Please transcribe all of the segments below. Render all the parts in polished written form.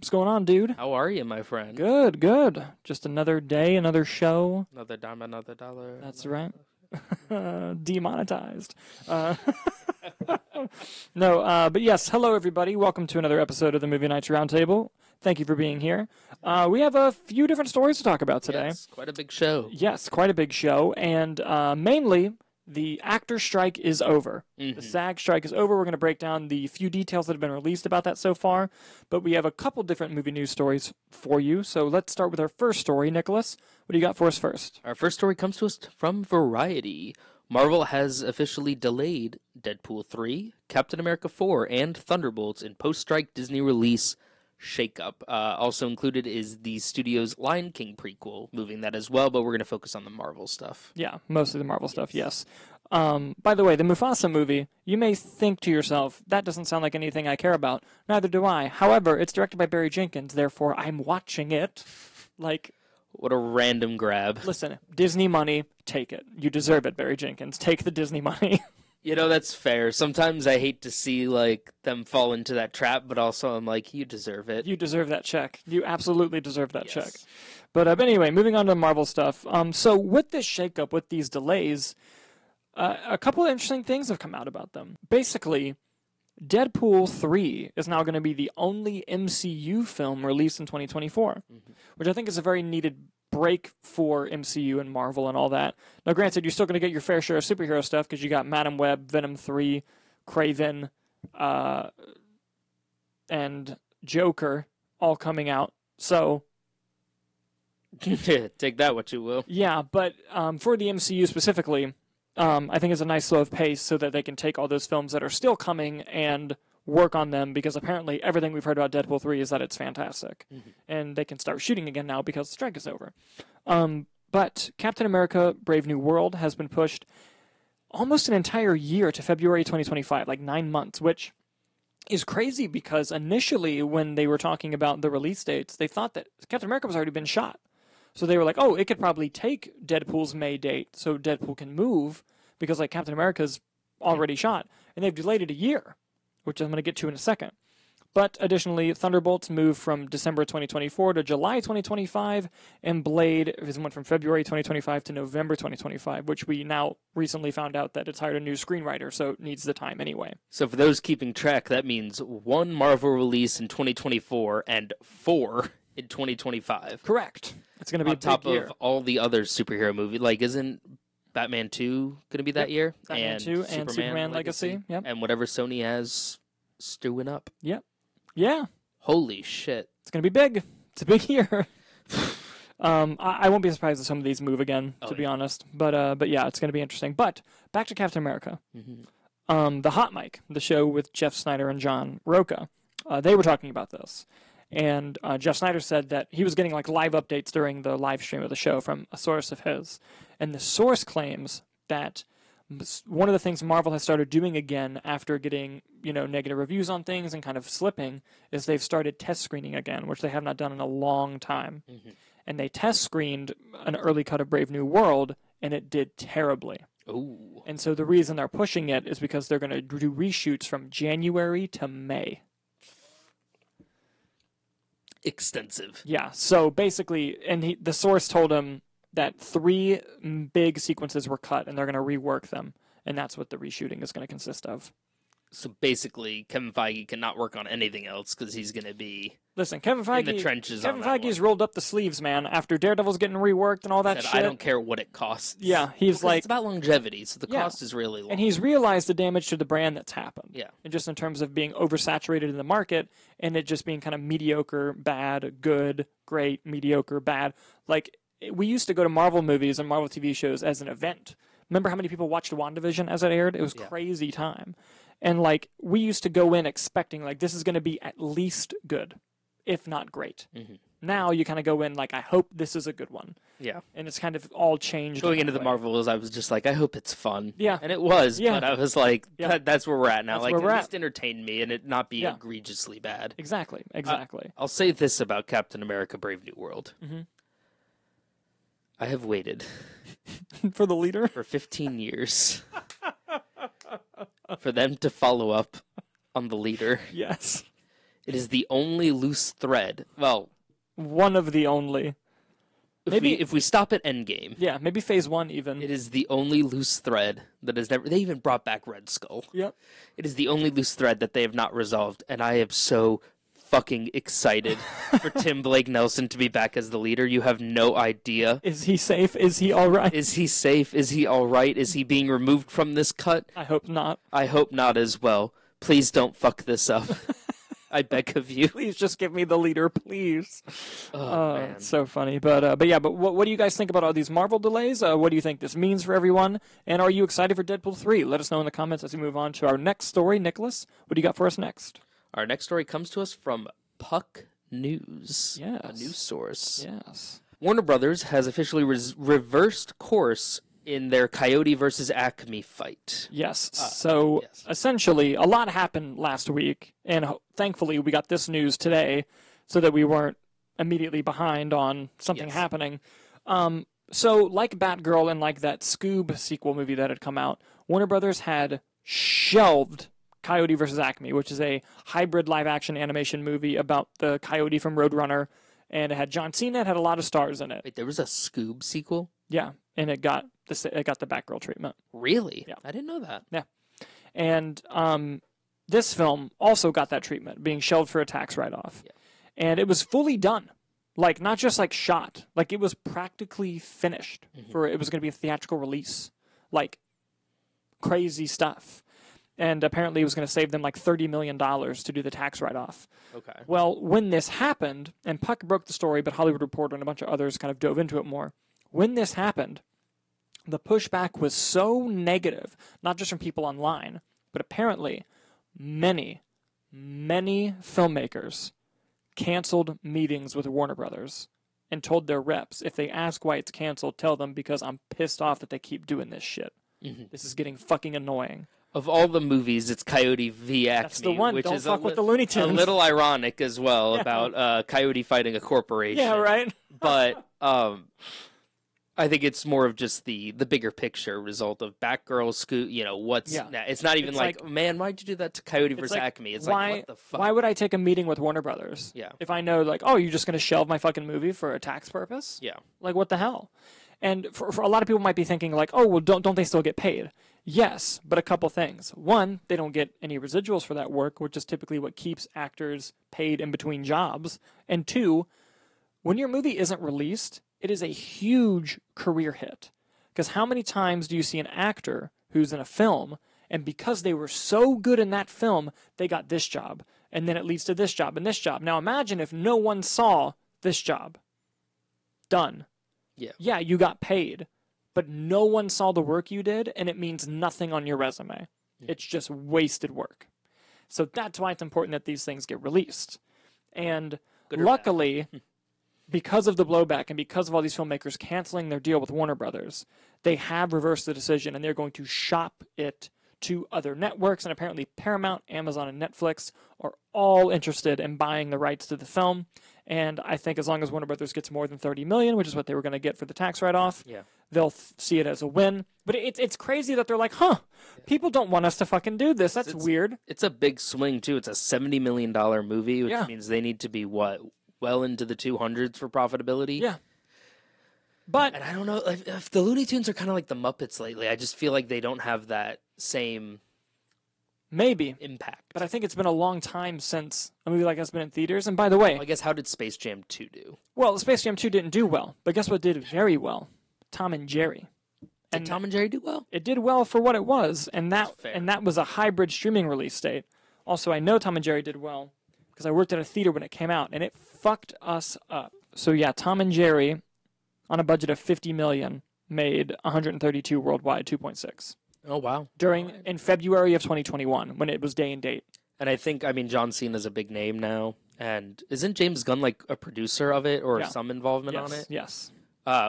What's going on, dude? How are you, my friend? Good, good. Just another day, another show. Another dime, another dollar. That's right. Demonetized. No, but yes, hello everybody. Welcome to another episode of the Movie Nights Roundtable. Thank you for being here. We have a few different stories to talk about today. Yes, quite a big show. Yes, quite a big show, and mainly the AFTRA strike is over. The SAG strike is over. We're going to break down the few details that have been released about that so far, but we have a couple different movie news stories for you. So let's start with our first story. Nicholas, what do you got for us first? Our first story comes to us from Variety. Marvel has officially delayed Deadpool 3, Captain America 4, and Thunderbolts in post-strike Disney release shakeup. Also included is the studio's Lion King prequel, moving that as well, but we're going to focus on the Marvel stuff. Yeah, mostly the Marvel stuff, yes. By the way, the Mufasa movie, you may think to yourself, that doesn't sound like anything I care about. Neither do I. However, it's directed by Barry Jenkins, therefore I'm watching it. Like, what a random grab. Listen, Disney money, take it. You deserve it, Barry Jenkins. Take the Disney money. You know, that's fair. Sometimes I hate to see, like, them fall into that trap, but also I'm like, you deserve it. You deserve that check. You absolutely deserve that check. But anyway, moving on to the Marvel stuff. So with this shakeup, with these delays, a couple of interesting things have come out about them. Basically, Deadpool 3 is now going to be the only MCU film released in 2024, which I think is a very needed break for MCU and Marvel and all that. Now, granted, you're still going to get your fair share of superhero stuff because you got Madam Web, Venom 3, Kraven, and Joker all coming out. So, take that what you will. Yeah, but for the MCU specifically, I think it's a nice slow of pace so that they can take all those films that are still coming and work on them, because apparently everything we've heard about Deadpool 3 is that it's fantastic. And they can start shooting again now because the strike is over. But Captain America Brave New World has been pushed almost an entire year to February 2025, like 9 months, which is crazy because initially when they were talking about the release dates, they thought that Captain America was already been shot. So they were like, oh, it could probably take Deadpool's May date so Deadpool can move because like Captain America's already shot. And they've delayed it a year, which I'm going to get to in a second. But additionally, Thunderbolts moved from December 2024 to July 2025, and Blade went from February 2025 to November 2025, which we now recently found out that it's hired a new screenwriter, so it needs the time anyway. So for those keeping track, that means one Marvel release in 2024 and 4 in 2025. Top It's going to be on top of all the other superhero movies. Like, isn't Batman 2 going to be that year? Batman 2 and Superman Legacy. Yep. And whatever Sony has stewing up. Yep. Yeah. Holy shit. It's going to be big. It's a big year. I won't be surprised if some of these move again, to be honest. But yeah, it's going to be interesting. But back to Captain America. The Hot Mic, the show with Jeff Snyder and John Roca, they were talking about this. And Jeff Snyder said that he was getting like live updates during the live stream of the show from a source of his. And the source claims that one of the things Marvel has started doing again after getting, negative reviews on things and kind of slipping is they've started test screening again, which they have not done in a long time. And they test screened an early cut of Brave New World, and it did terribly. Ooh. And so the reason they're pushing it is because they're going to do reshoots from January to May. Extensive. Yeah, so basically, and the source told him that 3 big sequences were cut, and they're going to rework them, and that's what the reshooting is going to consist of. So basically, Kevin Feige cannot work on anything else because he's going to be Kevin Feige, in the trenches. Kevin Feige's rolled up the sleeves, man. After Daredevil's getting reworked and all that shit, I don't care what it costs. Yeah, he's like, it's about longevity, so the cost is really low. And he's realized the damage to the brand that's happened. Yeah, and just in terms of being oversaturated in the market, and it just being kind of mediocre, bad, good, great, mediocre, bad. Like, we used to go to Marvel movies and Marvel TV shows as an event. Remember how many people watched WandaVision as it aired? It was crazy time. And, like, we used to go in expecting, like, this is going to be at least good, if not great. Now you kind of go in, like, I hope this is a good one. Yeah. And it's kind of all changed. Going into the Marvels, I was just like, I hope it's fun. Yeah. And it was, but I was like, that's where we're at now. That's like, where at least entertain me and it not be egregiously bad. Exactly. I'll say this about Captain America Brave New World. I have waited. For the leader? For 15 years. For them to follow up on the leader. Yes. It is the only loose thread. Well, One of the only. if we stop at Endgame, Yeah, maybe phase 1 even. it is the only loose thread that has never. They even brought back Red Skull. Yep. It is the only loose thread that they have not resolved, and I am so fucking excited for Tim Blake Nelson to be back as the leader. You have no idea. Is he safe? Is he all right? Is he safe? Is he all right? Is he being removed from this cut? I hope not. I hope not as well. Please don't fuck this up. I beg of you. Please just give me the leader, please. Oh, man. It's so funny. But what do you guys think about all these Marvel delays? What do you think this means for everyone? And are you excited for Deadpool 3? Let us know in the comments as we move on to our next story. Nicholas, what do you got for us next? Our next story comes to us from Puck News, Yes. a news source. Yes. Warner Brothers has officially reversed course in their Coyote versus ACME fight. Yes. Yes. Essentially, a lot happened last week, and thankfully we got this news today so that we weren't immediately behind on something happening. So like Batgirl and like that Scoob sequel movie that had come out, Warner Brothers had shelved Coyote versus Acme, which is a hybrid live-action animation movie about the Coyote from Roadrunner, and it had John Cena. It had a lot of stars in it. Wait, there was a Scoob sequel? Yeah, and it got the Batgirl treatment. Really? Yeah. I didn't know that. Yeah, and this film also got that treatment, being shelved for a tax write-off, and it was fully done. Like, not just like shot, like it was practically finished for it was going to be a theatrical release. Like, crazy stuff. And apparently it was going to save them like $30 million to do the tax write-off. Okay. Well, when this happened, and Puck broke the story, but Hollywood Reporter and a bunch of others kind of dove into it more. When this happened, the pushback was so negative, not just from people online, but apparently many filmmakers canceled meetings with Warner Brothers and told their reps, if they ask why it's canceled, tell them because I'm pissed off that they keep doing this shit. This is getting fucking annoying. Of all the movies, it's Coyote v. Acme. That's the one. Which Don't is fuck with the Looney Tunes. A little ironic as well about Coyote fighting a corporation. Yeah, right? But I think it's more of just the bigger picture result of Batgirl, Scoot. It's not even like, man, why'd you do that to Coyote versus Acme? It's like, what the fuck? Why would I take a meeting with Warner Brothers? Yeah. If I know, like, oh, you're just going to shelve my fucking movie for a tax purpose? Yeah. Like, what the hell? And for a lot of people might be thinking, like, oh, well, don't they still get paid? Yes, but a couple things. One, they don't get any residuals for that work, which is typically what keeps actors paid in between jobs. And two, when your movie isn't released, it is a huge career hit. Because how many times do you see an actor who's in a film, and because they were so good in that film, they got this job, and then it leads to this job and this job. Now imagine if no one saw this job. Done. Yeah, you got paid, but no one saw the work you did, and it means nothing on your resume. It's just wasted work. So that's why it's important that these things get released. And luckily, because of the blowback and because of all these filmmakers canceling their deal with Warner Brothers, they have reversed the decision, and they're going to shop it to other networks. And apparently Paramount, Amazon, and Netflix are all interested in buying the rights to the film. And I think as long as Warner Brothers gets more than $30 million, which is what they were going to get for the tax write-off, they'll see it as a win. But it's crazy that they're like, people don't want us to fucking do this. That's weird. It's a big swing, too. It's a $70 million movie, which means they need to be, well into the 200s for profitability? Yeah. But and I don't know, if the Looney Tunes are kind of like the Muppets lately. I just feel like they don't have that same... maybe impact. But I think it's been a long time since a movie like that's been in theaters. And by the way... Well, I guess how did Space Jam 2 do? Well, Space Jam 2 didn't do well. But guess what did very well? Tom and Jerry. Did Tom and Jerry do well? It did well for what it was. And that was a hybrid streaming release date. Also, I know Tom and Jerry did well because I worked at a theater when it came out. And it fucked us up. So yeah, Tom and Jerry, on a budget of $50 million, made 132 worldwide, 2.6. Oh, wow. In February of 2021, when it was day and date. And I think, John Cena's a big name now. And isn't James Gunn like a producer of it or some involvement on it? Yes.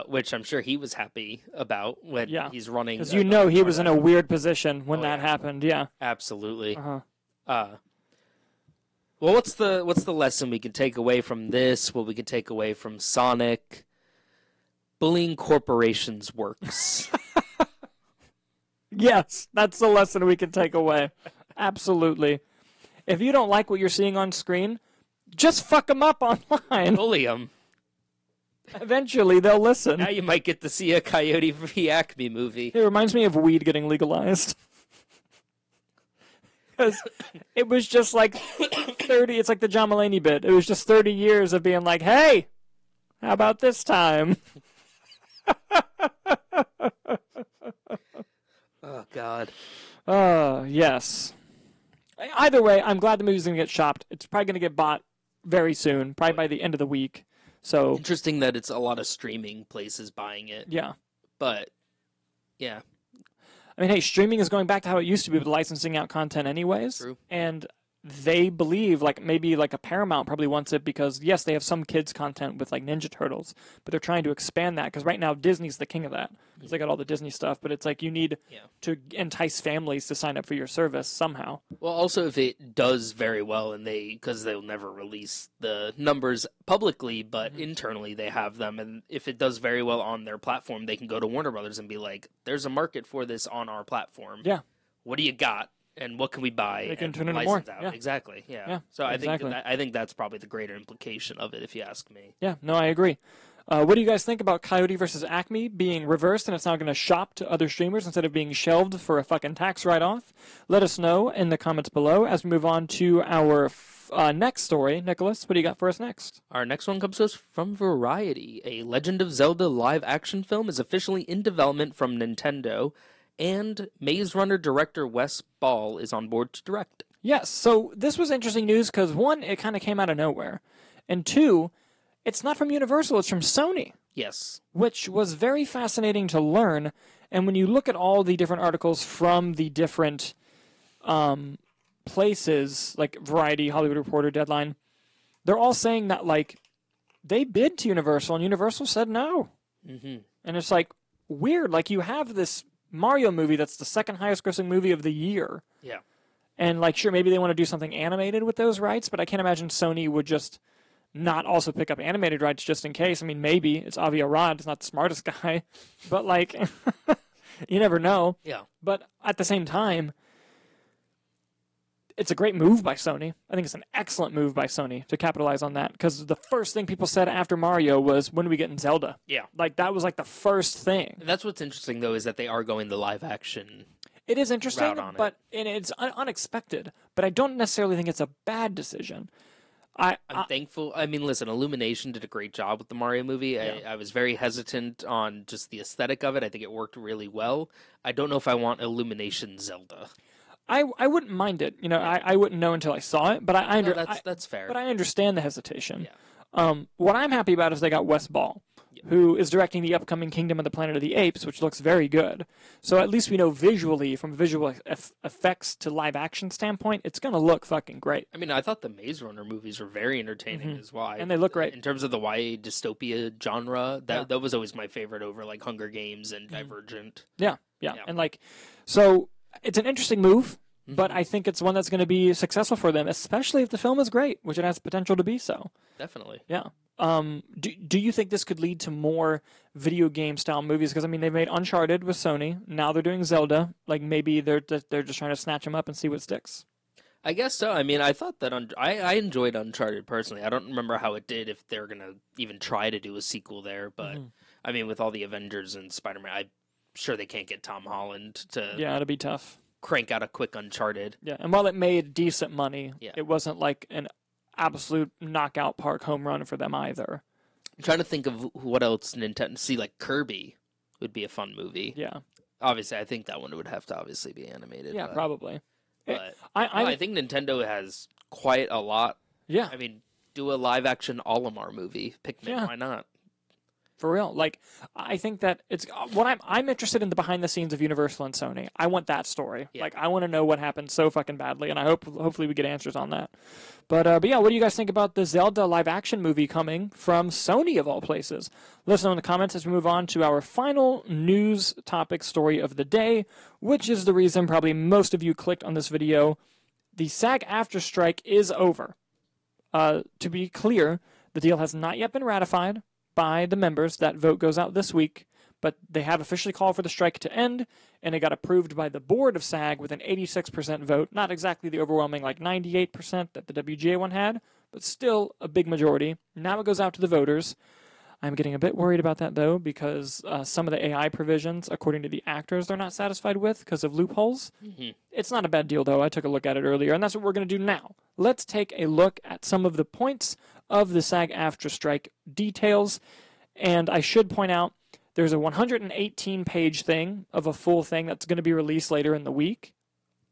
Which I'm sure he was happy about when he's running. Because he was in a weird position when that happened. Yeah. Absolutely. Well, what's the lesson we can take away from this? What we can take away from Sonic? Bullying corporations works. Yes, that's the lesson we can take away. Absolutely. If you don't like what you're seeing on screen, Just fuck them up online. Bully them. Eventually, they'll listen. Now you might get to see a Coyote v. ACME movie. It reminds me of weed getting legalized. Because it was just like 30, it's like the John Mulaney bit. It was just 30 years of being like, hey, how about this time? Oh, God. Yes. Either way, I'm glad the movie's going to get shopped. It's probably going to get bought very soon, probably by the end of the week. So Interesting that it's a lot of streaming places buying it. yeah. But, yeah. I mean, hey, streaming is going back to how it used to be with licensing out content anyways. True. And they believe, like, maybe like a Paramount probably wants it because, yes, they have some kids' content with, like, Ninja Turtles, but they're trying to expand that because right now Disney's the king of that because they got all the Disney stuff, but it's like you need to entice families to sign up for your service somehow. Well, also, if it does very well, and because they'll never release the numbers publicly, but internally they have them, and if it does very well on their platform, they can go to Warner Brothers and be like, there's a market for this on our platform. Yeah. What do you got? And what can we buy? They can and turn into more. license out? Yeah. Exactly. Yeah. Yeah, So I exactly. think that's probably the greater implication of it, if you ask me. Yeah, no, I agree. What do you guys think about Coyote versus Acme being reversed and it's now going to shop to other streamers instead of being shelved for a fucking tax write-off? Let us know in the comments below as we move on to our next story. Nicholas, what do you got for us next? Our next one comes to us from Variety. A Legend of Zelda live-action film is officially in development from Nintendo, and Maze Runner director Wes Ball is on board to direct. Yes, so this was interesting news because, one, it kind of came out of nowhere, and two, it's not from Universal, it's from Sony, Yes. which was very fascinating to learn. And when you look at all the different articles from the different places, like Variety, Hollywood Reporter, Deadline, they're all saying that, like, they bid to Universal, and Universal said no. Mm-hmm. And it's, like, weird. Like, you have this Mario movie that's the second highest grossing movie of the year. Yeah. And, like, sure, maybe they want to do something animated with those rights, but I can't imagine Sony would just not also pick up animated rights just in case. I mean, maybe. It's Avi Arad. It's not the smartest guy. But, like, you never know. Yeah. But at the same time, it's a great move by Sony. I think it's an excellent move by Sony to capitalize on that. Because the first thing people said after Mario was, when are we getting Zelda? Yeah. Like, that was, like, the first thing. And that's what's interesting, though, is that they are going the live action. It is interesting, route on but and it's unexpected. But I don't necessarily think it's a bad decision. I'm thankful. I mean, listen, Illumination did a great job with the Mario movie. Yeah. I was very hesitant on just the aesthetic of it. I think it worked really well. I don't know if I want Illumination Zelda. I wouldn't mind it. You know, I wouldn't know until I saw it. But That's fair. But I understand the hesitation. Yeah. What I'm happy about is they got Wes Ball, who is directing the upcoming Kingdom of the Planet of the Apes, which looks very good. So at least we know visually, from a visual effects to live action standpoint, it's going to look fucking great. I mean, I thought the Maze Runner movies were very entertaining as well. And they look great. In terms of the YA dystopia genre, that was always my favorite over, like, Hunger Games and Divergent. Yeah. And, like, so it's an interesting move, but I think it's one that's going to be successful for them, especially if the film is great, which it has potential to be so. Definitely. Yeah. Do you think this could lead to more video game style movies? Because I mean, they made Uncharted with Sony. Now they're doing Zelda. Like maybe they're just trying to snatch them up and see what sticks. I guess so. I mean, I thought that I enjoyed Uncharted personally. I don't remember how it did, if they're gonna even try to do a sequel there. But I mean, with all the Avengers and Spider-Man, I'm sure they can't get Tom Holland to it'll be tough. Crank out a quick Uncharted. Yeah, and while it made decent money, Yeah. it wasn't like an absolute knockout park home run for them either. I'm trying to think of what else Nintendo. See, like Kirby would be a fun movie. Yeah. Obviously, I think that one would have to obviously be animated. Yeah, probably. But I think Nintendo has quite a lot. Yeah. I mean, do a live action Olimar movie. Pikmin, Yeah. why not? For real. Like, I think that it's what I'm interested in the behind the scenes of Universal and Sony. I want that story. Yeah. Like, I want to know what happened so fucking badly, and I hopefully we get answers on that. But yeah, what do you guys think about the Zelda live action movie coming from Sony of all places? Let us know in the comments as we move on to our final news topic story of the day, which is the reason probably most of you clicked on this video. The SAG AFTRA strike is over. To be clear, the deal has not yet been ratified by the members. That vote goes out this week, but they have officially called for the strike to end, and it got approved by the board of SAG with an 86% vote. Not exactly the overwhelming like 98% that the WGA one had, but still a big majority. Now it goes out to the voters. I'm getting a bit worried about that, though, because some of the AI provisions, according to the actors, they're not satisfied with because of loopholes. Mm-hmm. It's not a bad deal, though. I took a look at it earlier, and that's what we're going to do now. Let's take a look at some of the points of the SAG-AFTRA strike details, and I should point out there's a 118-page thing of a full thing that's going to be released later in the week.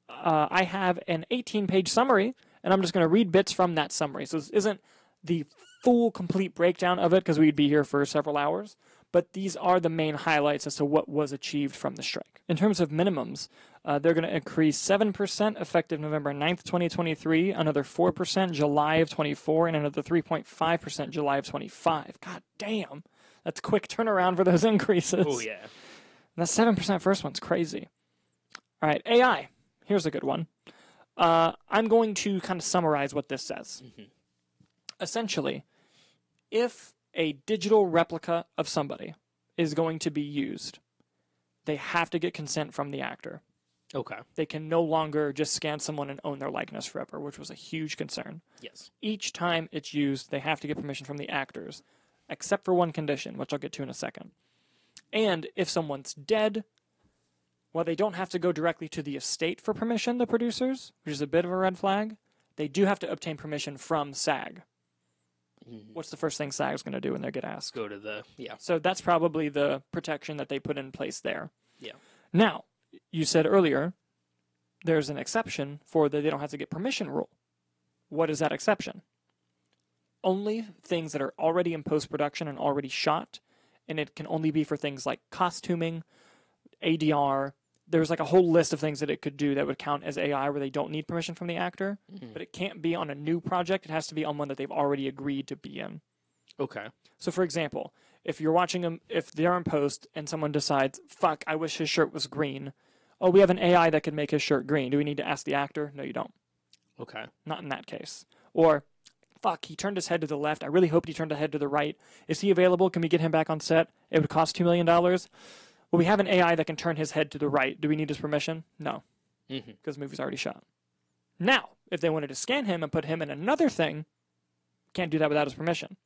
I have an 18-page summary, and I'm just going to read bits from that summary. So this isn't the full, complete breakdown of it because we'd be here for several hours, but these are the main highlights as to what was achieved from the strike. In terms of minimums, they're going to increase 7% effective November 9th, 2023, another 4% July of 24, and another 3.5% July of 25. God damn, that's quick turnaround for those increases. Oh, yeah. And that 7% first one's crazy. All right, AI. Here's a good one. I'm going to kind of summarize what this says. Mm-hmm. Essentially, if a digital replica of somebody is going to be used, they have to get consent from the actor. Okay. They can no longer just scan someone and own their likeness forever, which was a huge concern. Yes. Each time it's used, they have to get permission from the actors, except for one condition, which I'll get to in a second. And if someone's dead, well, they don't have to go directly to the estate for permission, the producers, which is a bit of a red flag. They do have to obtain permission from SAG. What's the first thing SAG's going to do when they get asked? Go to the, yeah. So that's probably the protection that they put in place there. Yeah. Now, you said earlier, there's an exception for the they don't have to get permission rule. What is that exception? Only things that are already in post-production and already shot, and it can only be for things like costuming, ADR. There's like a whole list of things that it could do that would count as AI where they don't need permission from the actor, but it can't be on a new project. It has to be on one that they've already agreed to be in. Okay. So, for example, if you're watching them, if they're in post and someone decides, fuck, I wish his shirt was green. Oh, we have an AI that can make his shirt green. Do we need to ask the actor? No, you don't. Okay. Not in that case. Or, fuck, he turned his head to the left. I really hoped he turned his head to the right. Is he available? Can we get him back on set? It would cost $2 million. Well, we have an AI that can turn his head to the right. Do we need his permission? No, because the movie's already shot. Now, if they wanted to scan him and put him in another thing, can't do that without his permission.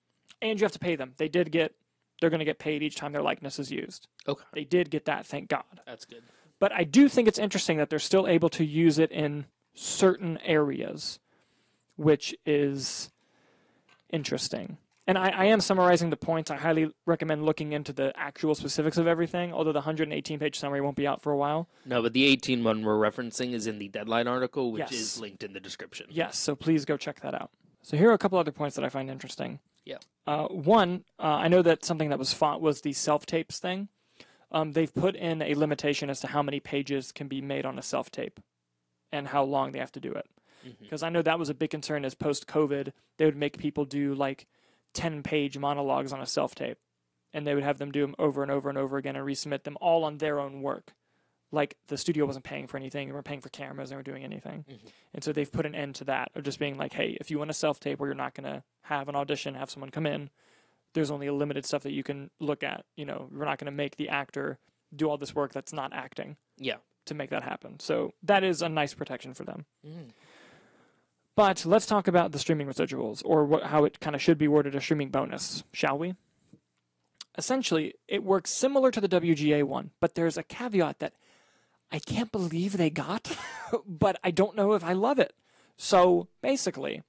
And you have to pay them. They're going to get paid each time their likeness is used. Okay. They did get that, thank God. That's good. But I do think it's interesting that they're still able to use it in certain areas, which is interesting. And I am summarizing the points. I highly recommend looking into the actual specifics of everything, although the 118-page summary won't be out for a while. No, but the 18 one we're referencing is in the Deadline article, which Yes. is linked in the description. Yes, so please go check that out. So here are a couple other points that I find interesting. Yeah. One, I know that something that was fought was the self-tapes thing. They've put in a limitation as to how many pages can be made on a self-tape and how long they have to do it. Because I know that was a big concern as post-COVID. They would make people do like 10-page monologues on a self-tape, and they would have them do them over and over and over again and resubmit them all on their own work. Like the studio wasn't paying for anything, they weren't paying for cameras, they weren't doing anything. And so they've put an end to that, of just being like, hey, if you want a self-tape where you're not going to have an audition, have someone come in, there's only a limited stuff that you can look at. You know, we're not going to make the actor do all this work that's not acting. Yeah. To make that happen. So that is a nice protection for them. But let's talk about the streaming residuals, or how it kind of should be worded, a streaming bonus, shall we? Essentially, it works similar to the WGA one, but there's a caveat that I can't believe they got, but I don't know if I love it. So basically,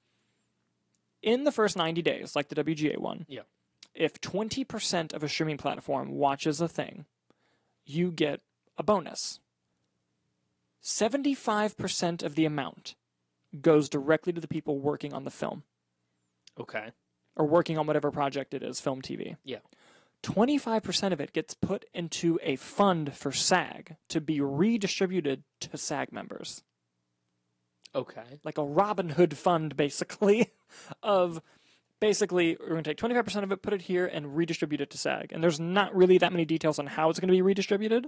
in the first 90 days, like the WGA one, if 20% of a streaming platform watches a thing, you get a bonus. 75% of the amount goes directly to the people working on the film. Okay. Or working on whatever project it is, film, TV. Yeah. 25% of it gets put into a fund for SAG to be redistributed to SAG members. Okay. Like a Robin Hood fund, basically, of basically, we're going to take 25% of it, put it here, and redistribute it to SAG. And there's not really that many details on how it's going to be redistributed.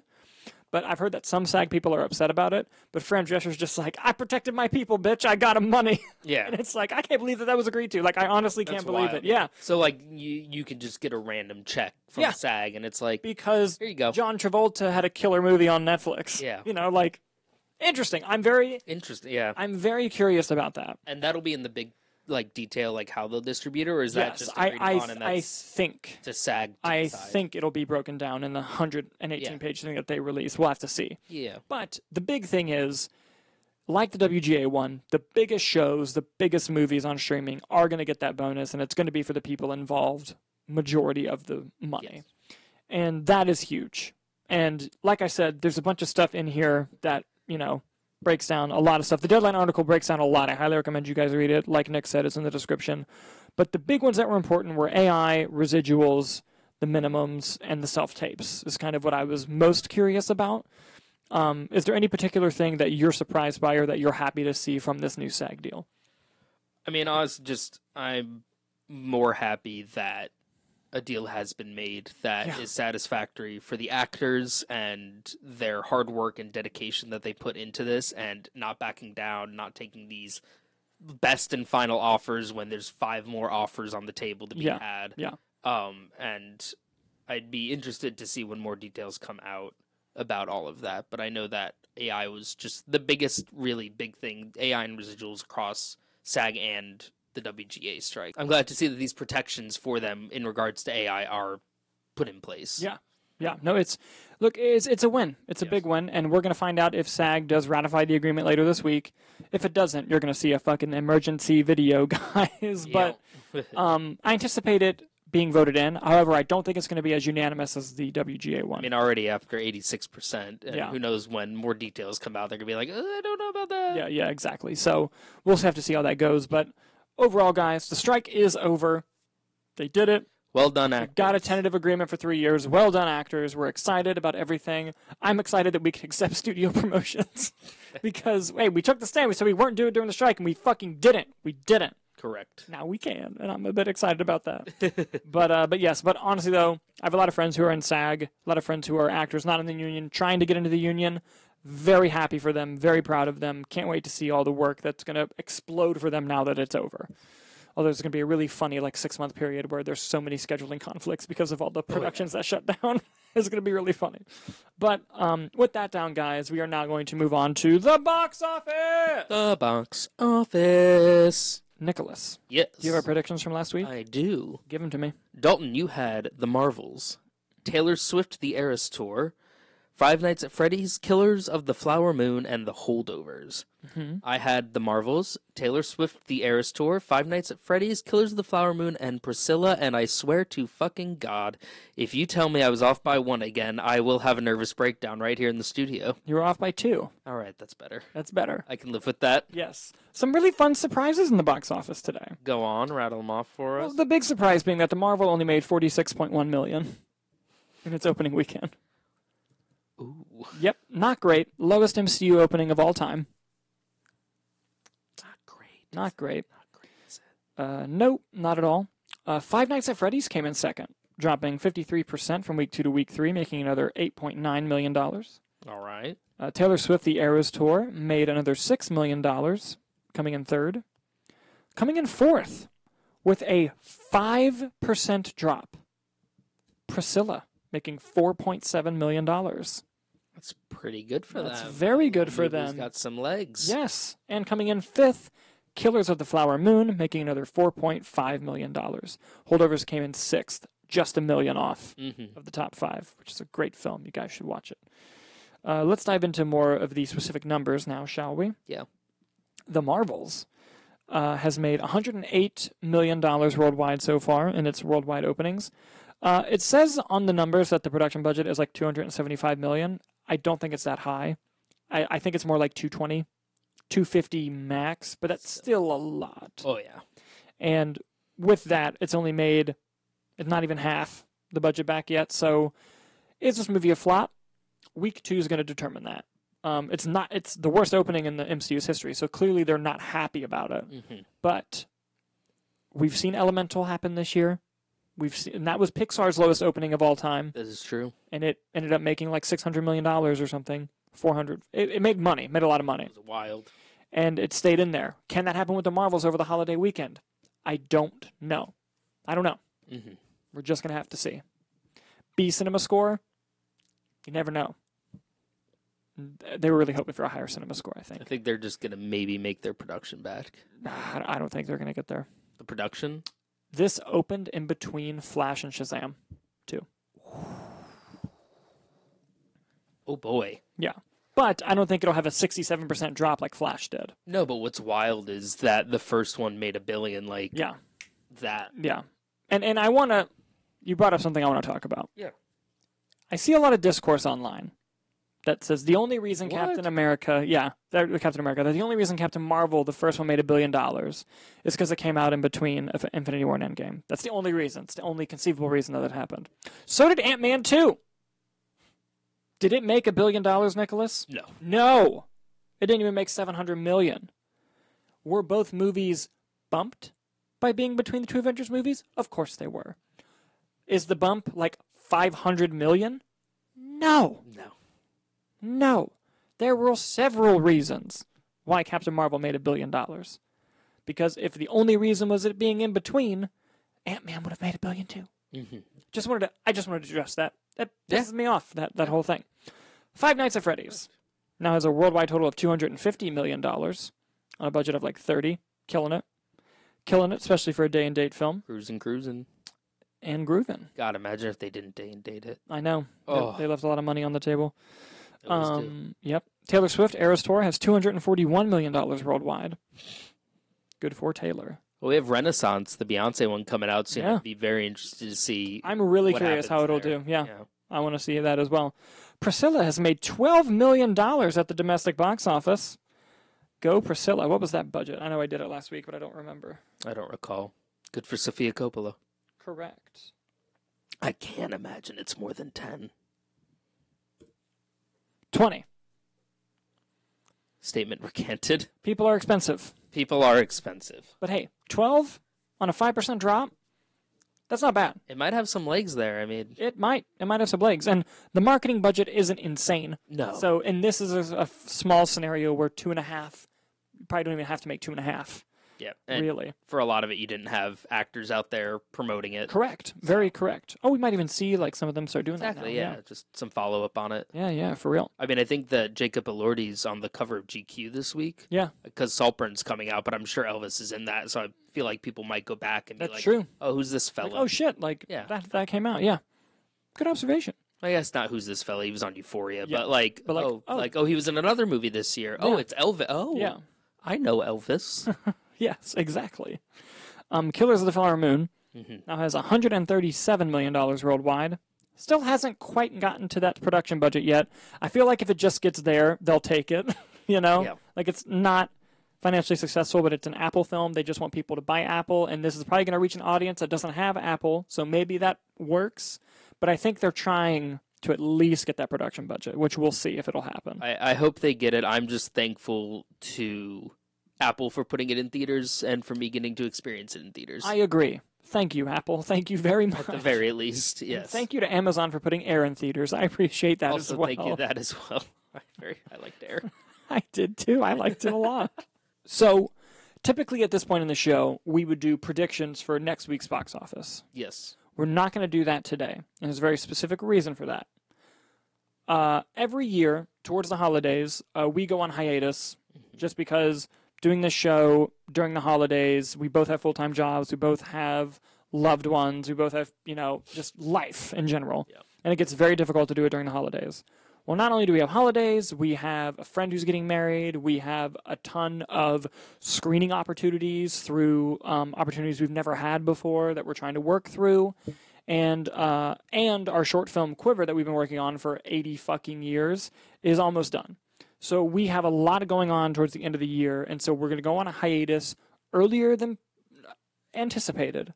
But I've heard that some SAG people are upset about it. But Fran Drescher's just like, I protected my people, bitch. I got them money. Yeah. And it's like, I can't believe that was agreed to. Like, I honestly can't believe wild. it. Yeah. So, like, you can just get a random check from SAG, and it's like, because here you go. John Travolta had a killer movie on Netflix. Yeah. You know, like, interesting. I'm very interesting. Yeah. I'm very curious about that. And that'll be in the big like detail like how they'll distribute it, or is that Yes, just agreed upon and I that's think to SAG to I decide? think it'll be broken down in the 118 Yeah. page thing that they release. We'll have to see. Yeah. But the big thing is, like the WGA one, the biggest shows, the biggest movies on streaming are going to get that bonus, and it's going to be for the people involved, majority of the money. Yes. And that is huge. And like I said, there's a bunch of stuff in here that, breaks down a lot of stuff. The Deadline article breaks down a lot. I highly recommend you guys read it. Like Nick said, it's in the description. But the big ones that were important were AI, residuals, the minimums, and the self-tapes is kind of what I was most curious about. Is there any particular thing that you're surprised by or that you're happy to see from this new SAG deal? I mean, I'm more happy that a deal has been made that is satisfactory for the actors and their hard work and dedication that they put into this, and not backing down, not taking these best and final offers when there's 5 more offers on the table to be had. Yeah. And I'd be interested to see when more details come out about all of that. But I know that AI was just the biggest, really big thing, AI and residuals across SAG and the WGA strike. I'm glad to see that these protections for them in regards to AI are put in place. Yeah. Yeah. No, it's a win. It's a big win, and we're going to find out if SAG does ratify the agreement later this week. If it doesn't, you're going to see a fucking emergency video, guys. But I anticipate it being voted in. However, I don't think it's going to be as unanimous as the WGA one. I mean, already after 86%, and who knows when more details come out, they're going to be like, I don't know about that. Yeah, exactly. So we'll just have to see how that goes. But overall, guys, the strike is over. They did it. Well done, actors. Got a tentative agreement for 3 years. Well done, actors. We're excited about everything. I'm excited that we can accept studio promotions because, hey, we took the stand. We said we weren't doing it during the strike, and we fucking didn't. We didn't. Correct. Now we can, and I'm a bit excited about that. But honestly, though, I have a lot of friends who are in SAG, a lot of friends who are actors not in the union, trying to get into the union. Very happy for them, very proud of them. Can't wait to see all the work that's going to explode for them now that it's over. Although there's going to be a really funny 6-month period where there's so many scheduling conflicts because of all the productions that shut down. It's going to be really funny. But with that down, guys, we are now going to move on to the box office. The box office. Nicholas. Yes. Do you have our predictions from last week? I do. Give them to me. Dalton, you had The Marvels, Taylor Swift The Eras Tour, Five Nights at Freddy's, Killers of the Flower Moon, and The Holdovers. Mm-hmm. I had The Marvels, Taylor Swift The Eras Tour, Five Nights at Freddy's, Killers of the Flower Moon, and Priscilla, and I swear to fucking God, if you tell me I was off by 1 again, I will have a nervous breakdown right here in the studio. You were off by 2. All right, that's better. That's better. I can live with that. Yes. Some really fun surprises in the box office today. Go on, rattle them off for us. Well, the big surprise being that The Marvel only made $46.1 million in its opening weekend. Ooh. Yep, not great. Lowest MCU opening of all time. Not great. Not great. Not great, is it? Nope, not at all. Five Nights at Freddy's came in second, dropping 53% from week 2 to week 3, making another $8.9 million. All right. Taylor Swift The Eras Tour made another $6 million, coming in third. Coming in fourth with a 5% drop. Priscilla, making $4.7 million. That's pretty good for them. That's very good for them. Got some legs. Yes, and coming in fifth, Killers of the Flower Moon, making another $4.5 million. Holdovers came in sixth, just $1 million off of the top 5, which is a great film. You guys should watch it. Let's dive into more of the specific numbers now, shall we? Yeah. The Marvels has made $108 million worldwide so far in its worldwide openings. It says on the numbers that the production budget is like $275 million. I don't think it's that high. I think it's more like $220, $250 max, but that's still a lot. Oh, yeah. And with that, it's only made not even half the budget back yet. So is this movie a flop? Week 2 is going to determine that. It's the worst opening in the MCU's history, so clearly they're not happy about it. Mm-hmm. But we've seen Elemental happen this year. And that was Pixar's lowest opening of all time. This is true. And it ended up making like $600 million or something. 400. It made money, made a lot of money. It was wild. And it stayed in there. Can that happen with the Marvels over the holiday weekend? I don't know. I don't know. Mm-hmm. We're just going to have to see. B Cinema score? You never know. They were really hoping for a higher cinema score, I think. I think they're just going to maybe make their production back. I don't think they're going to get there. The production? This opened in between Flash and Shazam, too. Oh, boy. Yeah. But I don't think it'll have a 67% drop like Flash did. No, but what's wild is that the first one made $1 billion, like Yeah. that. Yeah. And I want to... You brought up something I want to talk about. Yeah. I see a lot of discourse online that says the only reason Captain America... Yeah, Captain America. The only reason Captain Marvel, the first one, made $1 billion is because it came out in between Infinity War and Endgame. That's the only reason. It's the only conceivable reason that it happened. So did Ant-Man 2. Did it make $1 billion, Nicholas? No. No. It didn't even make $700 million. Were both movies bumped by being between the two Avengers movies? Of course they were. Is the bump like $500 million? No. No. No. There were several reasons why Captain Marvel made $1 billion. Because if the only reason was it being in between, Ant-Man would have made $1 billion too. Mm-hmm. I just wanted to address that. That pisses me off, that whole thing. Five Nights at Freddy's now has a worldwide total of $250 million on a budget of like 30. Killing it, especially for a day and date film. Cruising. And grooving. God, imagine if they didn't day and date it. I know. Oh. They left a lot of money on the table. Always do. Yep. Taylor Swift Eras Tour has $241 million worldwide. Good for Taylor. Well, we have Renaissance, the Beyonce one, coming out soon. Yeah. I'd be very interested to see. I'm really curious how it'll do. Yeah. I want to see that as well. Priscilla has made $12 million at the domestic box office. Go Priscilla. What was that budget? I know I did it last week, but I don't remember. I don't recall. Good for Sofia Coppola. Correct. I can't imagine it's more than 10. 20. Statement recanted. People are expensive. People are expensive. But hey, 12 on a 5% drop? That's not bad. It might have some legs there. I mean, It might have some legs. And the marketing budget isn't insane. no. So, and this is a small scenario where 2.5, you probably don't even have to make 2.5. Yeah. And Really. for a lot of it, you didn't have actors out there promoting it. Correct. Very correct. Oh, we might even see like some of them start doing Exactly, that now. yeah. Just some follow-up on it. Yeah, for real. I mean, I think that Jacob Elordi's on the cover of GQ this week. Yeah. Because Saltburn's coming out, but I'm sure Elvis is in that, so I feel like people might go back and be That's like, true. oh, who's this fella? Like, oh, shit. Like, Yeah. that came out. Yeah. Good observation. I guess not who's this fella. He was on Euphoria, Yeah. but like, But he was in another movie this year. Oh, Yeah. it's Elvis. Oh, Yeah. I know Elvis. Yes, exactly. Killers of the Flower Moon now has $137 million worldwide. Still hasn't quite gotten to that production budget yet. I feel like if it just gets there, they'll take it. You know? Yeah. Like it's not financially successful, but it's an Apple film. They just want people to buy Apple, and this is probably going to reach an audience that doesn't have Apple, so maybe that works. But I think they're trying to at least get that production budget, which we'll see if it'll happen. I hope they get it. I'm just thankful to Apple for putting it in theaters and for me getting to experience it in theaters. I agree. Thank you, Apple. Thank you very much. At the very least, yes. Thank you to Amazon for putting Air in theaters. I appreciate that Also, as well. thank you that as well. I liked Air. I did too. I liked it a lot. So, typically at this point in the show, we would do predictions for next week's box office. Yes. We're not going to do that today, and there's a very specific reason for that. Every year, towards the holidays, we go on hiatus just because doing this show during the holidays, we both have full-time jobs, we both have loved ones, we both have, just life in general. Yeah. And it gets very difficult to do it during the holidays. Well, not only do we have holidays, we have a friend who's getting married, we have a ton of screening opportunities through opportunities we've never had before that we're trying to work through, and our short film Quiver that we've been working on for 80 fucking years is almost done. So we have a lot going on towards the end of the year, and so we're going to go on a hiatus earlier than anticipated,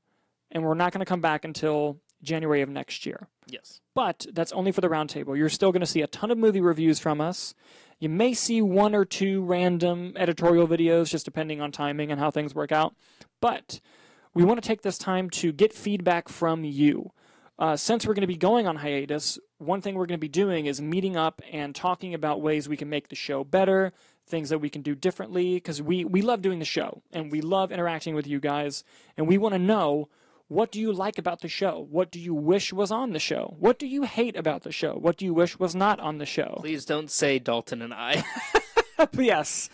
and we're not going to come back until January of next year. Yes. But that's only for the roundtable. You're still going to see a ton of movie reviews from us. You may see one or two random editorial videos, just depending on timing and how things work out. But we want to take this time to get feedback from you. Since we're going to be going on hiatus, one thing we're going to be doing is meeting up and talking about ways we can make the show better, things that we can do differently, because we love doing the show, and we love interacting with you guys, and we want to know What do you like about the show? What do you wish was on the show? What do you hate about the show? What do you wish was not on the show? Please don't say Dalton and I. Yes.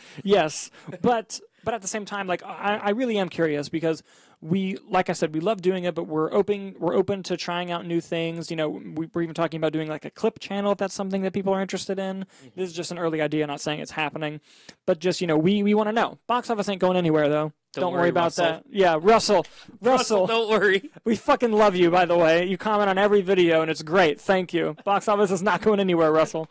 But at the same time, like I really am curious because like I said, we love doing it, but we're open to trying out new things. You know, we're even talking about doing like a clip channel if that's something that people are interested in. This is just an early idea, not saying it's happening, but just, you know, we want to know. Box office ain't going anywhere though. Don't worry about Russell. that. Yeah, Russell, Don't worry. we fucking love you, by the way. You comment on every video and it's great. Thank you. Box office is not going anywhere, Russell.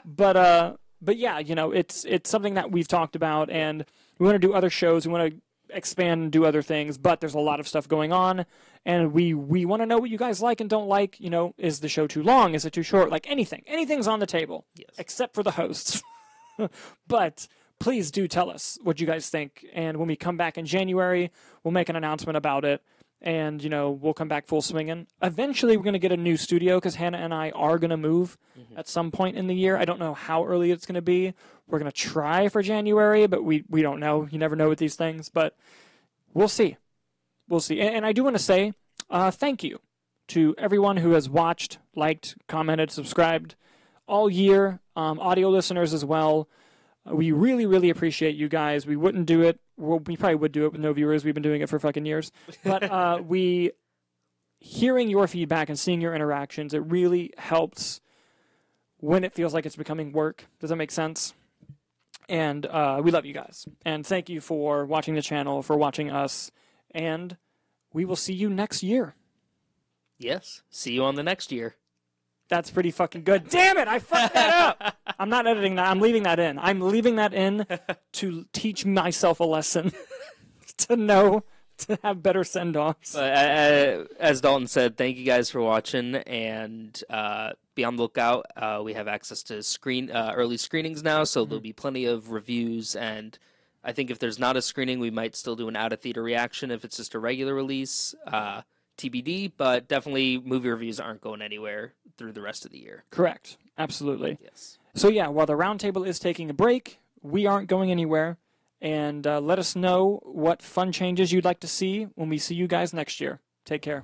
But yeah, you know, it's something that we've talked about, and we want to do other shows. We want to expand and do other things, but there's a lot of stuff going on, and we want to know what you guys like and don't like. You know, is the show too long? Is it too short? Like anything's on the table, Yes. except for the hosts. But please do tell us what you guys think, and when we come back in January, we'll make an announcement about it. And, you know, we'll come back full swinging. Eventually, we're going to get a new studio because Hannah and I are going to move at some point in the year. I don't know how early it's going to be. We're going to try for January, but we don't know. You never know with these things, but we'll see. We'll see. And I do want to say thank you to everyone who has watched, liked, commented, subscribed all year, audio listeners as well. We really, really appreciate you guys. We wouldn't do it. Well, we probably would do it with no viewers. We've been doing it for fucking years. But hearing your feedback and seeing your interactions, it really helps when it feels like it's becoming work. Does that make sense? And we love you guys. And thank you for watching the channel, for watching us. And we will see you next year. Yes. See you on the next year. That's pretty fucking good. Damn it, I fucked that up. I'm not editing that. I'm leaving that in. I'm leaving that in to teach myself a lesson, to know to have better send-offs. As Dalton said, thank you guys for watching, and be on the lookout. We have access to early screenings now, so there'll be plenty of reviews, and I think if there's not a screening, we might still do an out-of-theater reaction if it's just a regular release. TBD, but definitely movie reviews aren't going anywhere through the rest of the year. Correct. Absolutely. Yes. So yeah, while the Roundtable is taking a break, we aren't going anywhere. And let us know what fun changes you'd like to see when we see you guys next year. Take care.